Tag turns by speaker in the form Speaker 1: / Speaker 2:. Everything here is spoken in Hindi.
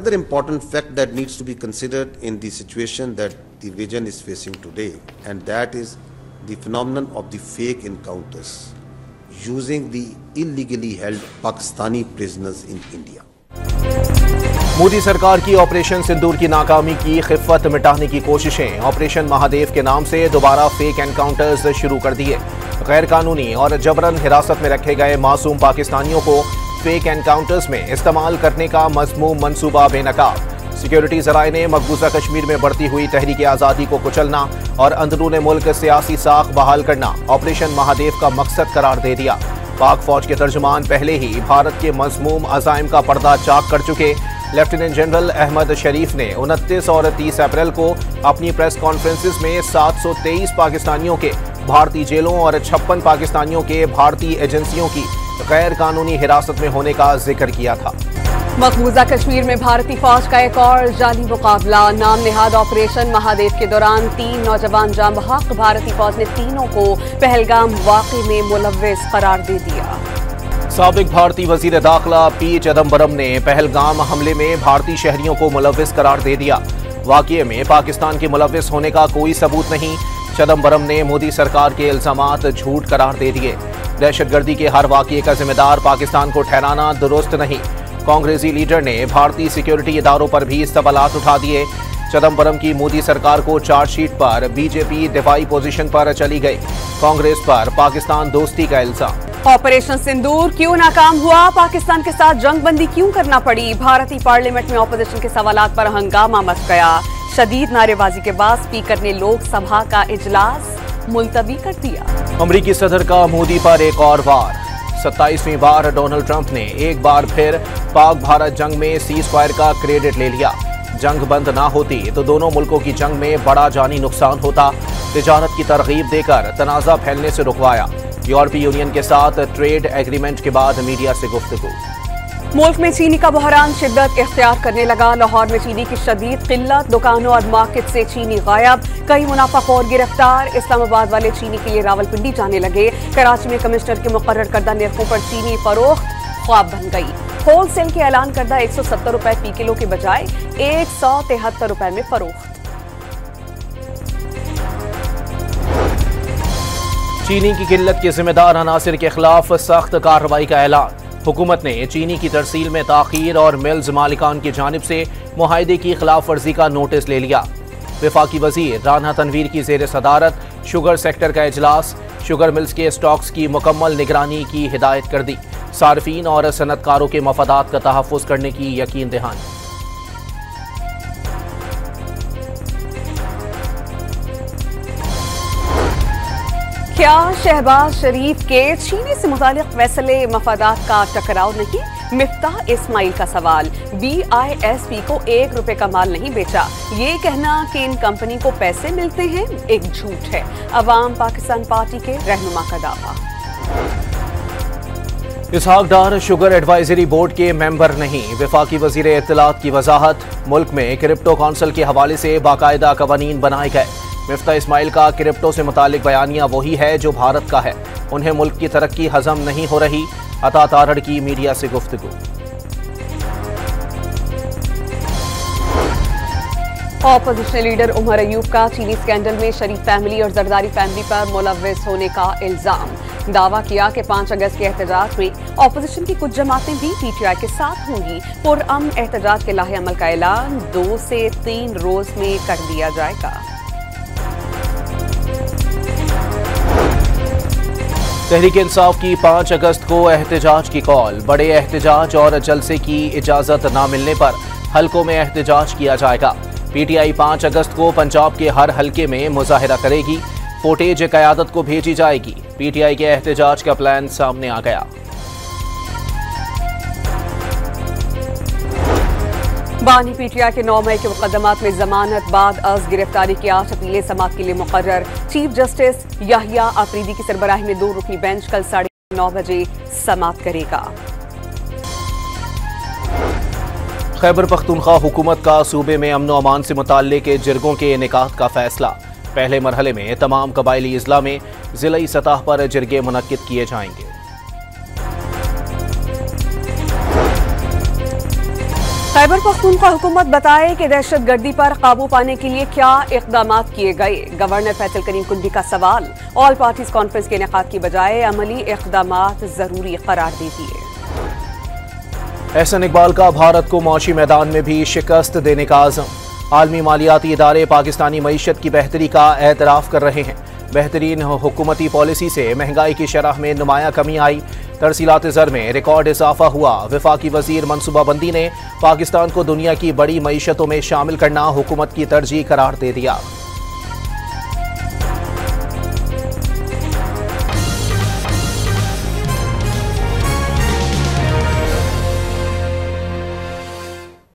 Speaker 1: another important fact that needs to be considered in the situation that the region is facing today, and that is the phenomenon of the fake encounters using the illegally held Pakistani prisoners in India.
Speaker 2: Modi सरकार की ऑपरेशन सिंदूर की नाकामी की खिफ़्फ़त मिटाने की कोशिशें। ऑपरेशन महादेव के नाम से दोबारा फेक एनकाउंटर्स शुरू कर दिए। गैर कानूनी और जबरन हिरासत में रखे गए मासूम पाकिस्तानियों को फेक एनकाउंटर्स में इस्तेमाल करने का मज़मूम मंसूबा बेनकाब। सिक्योरिटी ज़राए ने मकबूजा कश्मीर में बढ़ती हुई तहरीक आज़ादी को कुचलना और अंदरूनी मुल्क सियासी साख बहाल करना ऑपरेशन महादेव का मकसद करार दे दिया। पाक फौज के तर्जुमान पहले ही भारत के मज़मूम अज़ाइम का पर्दा चाक कर चुके लेफ्टिनेंट जनरल अहमद शरीफ ने 29 और 30 अप्रैल को अपनी प्रेस कॉन्फ्रेंसिस में 723 पाकिस्तानियों के भारतीय जेलों और 56 पाकिस्तानियों के भारतीय एजेंसियों की गैर कानूनी हिरासत में होने का जिक्र किया था।
Speaker 3: मकबूजा कश्मीर में भारतीय फौज का एक और जाली मुकाबला। नाम निहाद ऑपरेशन महादेव के दौरान 3 नौजवान जाम बहक। भारतीय फौज ने तीनों को पहलगाम वाक़े में मुलव्विस करार दे दिया।
Speaker 2: साबिक भारतीय वजीर दाखिला पी चिदम्बरम ने पहलगाम हमले में भारतीय शहरियों को मुलव्विस करार दे दिया। वाक़ये में पाकिस्तान के मुलव्विस होने का कोई सबूत नहीं। चिदम्बरम ने मोदी सरकार के इल्जामात झूठ करार दे दिए। दहशतगर्दी के हर वाक़ये का जिम्मेदार पाकिस्तान को ठहराना दुरुस्त नहीं। कांग्रेसी लीडर ने भारतीय सिक्योरिटी इदारों पर भी सवालात उठा दिए। चिदम्बरम की मोदी सरकार को चार्जशीट पर बीजेपी दिफाई पोजीशन पर चली गई। कांग्रेस पर पाकिस्तान दोस्ती का इल्जाम।
Speaker 3: ऑपरेशन सिंदूर क्यों नाकाम हुआ? पाकिस्तान के साथ जंगबंदी क्यों करना पड़ी? भारतीय पार्लियामेंट में ऑपोजिशन के सवालात पर हंगामा मच गया। शदीद नारेबाजी के बाद स्पीकर ने लोकसभा का इजलास मुलतवी कर दिया।
Speaker 2: अमरीकी सदर का मोदी पर एक और वार। 27वीं बार डोनाल्ड ट्रंप ने एक बार फिर पाक भारत जंग में सीज फायर का क्रेडिट ले लिया। जंग बंद ना होती तो दोनों मुल्कों की जंग में बड़ा जानी नुकसान होता। तिजारत की तरगीब देकर तनाज़ा फैलने से रुकवाया। यूरोपीय यूनियन के साथ ट्रेड एग्रीमेंट के बाद मीडिया से गुफ्तगू।
Speaker 3: मुल्क में चीनी का बहरान शिद्दत इख्तियार करने लगा। लाहौर में चीनी की शदीद किल्लत। दुकानों और मार्केट से चीनी गायब। कई मुनाफाखोर गिरफ्तार। इस्लामाबाद वाले चीनी के लिए रावलपिंडी जाने लगे। कराची में कमिश्नर के मुकर्रर करदा निर्खों पर चीनी फरोख्त ख्वाब बन गई। होलसेल के ऐलान करदा 170 रुपए फी किलो के बजाय 173 रुपए में फरोख्त।
Speaker 2: चीनी की किल्लत के जिम्मेदार अनासिर के खिलाफ सख्त कार्रवाई का ऐलान। हुकूमत ने चीनी की तरसील में ताखीर और मिल्स मालिकान की जानिब से मुआहदे की खिलाफ वर्जी का नोटिस ले लिया। वफाकी वजीर राना तनवीर की जेर सदारत शुगर सेक्टर का इजलास। शुगर मिल्स के स्टॉक्स की मुकम्मल निगरानी की हिदायत कर दी। सार्फिन और सनतकारों के मफादात का तहफ़्फ़ुज़ करने की यकीन दहानी।
Speaker 3: क्या शहबाज शरीफ के चीनी से मुतालिक फैसले मफादात का टकराव नहीं? मिफ्ताह इस्माइल का सवाल। BISP को 1 रुपए का माल नहीं बेचा। ये कहना कि इन कंपनी को पैसे मिलते हैं एक झूठ है। अवाम पाकिस्तान पार्टी के रहनुमा का दावा।
Speaker 2: इसहाक डार शुगर एडवाइजरी बोर्ड के मेंबर नहीं। वफाकी वजीर इत्तलात की वजाहत। मुल्क में क्रिप्टो कौंसिल के हवाले से बाकायदा कवानीन बनाए गए। मिफ्ताह इस्माइल का क्रिप्टो से मुतालिक बयानिया वही है जो भारत का है। उन्हें मुल्क की तरक्की हजम नहीं हो रही। अता तारड़ की मीडिया से गुफ्तगू।
Speaker 3: ऑपोजिशन लीडर उमर अयूब का चीनी स्कैंडल में शरीफ फैमिली और जरदारी फैमिली पर मुलव्विस होने का इल्जाम। दावा किया कि 5 अगस्त के एहतजाज में ऑपोजिशन की कुछ जमातें भी PTI के साथ होंगी। पुरअमन एहतजाज के लाहे अमल का ऐलान 2 से 3 रोज में कर दिया जाएगा।
Speaker 2: तहरीक इंसाफ की 5 अगस्त को एहतजाज की कॉल। बड़े एहतजाज और जलसे की इजाजत न मिलने पर हलकों में एहतजाज किया जाएगा। PTI 5 अगस्त को पंजाब के हर हलके में मुजाहिरा करेगी। फुटेज क़यादत को भेजी जाएगी। PTI के एहतजाज का प्लान सामने आ गया।
Speaker 3: बानी PTI के 9 मई के मुकदमात में जमानत बाद अज गिरफ्तारी की 8 अपीलें समाअत के लिए मुकर्रर। चीफ जस्टिस याहिया आफरीदी की सरबराही में 2 रुकनी बेंच कल 9:30 बजे समाअत करेगा।
Speaker 2: खैबर पख्तूनख्वा हुकूमत का सूबे में अमन व अमान से मुताल्लिक जिरगों के इनेकाद का फैसला। पहले मरहले में तमाम कबायली अजला में जिलाई सतह पर जिरगे मुनक्किद किए जाएंगे।
Speaker 3: खैबर पख्तूनख्वा हुकूमत बताए कि दहशत गर्दी पर काबू पाने के लिए क्या इकदाम किए गए। गवर्नर फैसल करीम कुंडी का सवाल। ऑल पार्टीज कॉन्फ्रेंस के इनेकाद की बजाय अमली इकदाम जरूरी करार दे दिए।
Speaker 2: एहसन इकबाल का भारत को मौशी मैदान में भी शिकस्त देने का आज़म। आलमी मालियाती इदारे पाकिस्तानी मईशत की बेहतरी का एतराफ़ कर रहे हैं। बेहतरीन हुकूमती पॉलिसी से महंगाई की शरह में नुमाया कमी आई। तरसीलात ज़र में रिकॉर्ड इजाफा हुआ। वफाकी वजीर मनसूबाबंदी ने पाकिस्तान को दुनिया की बड़ी मईशतों में शामिल करना हुकूमत की तरजीह करार दे दिया।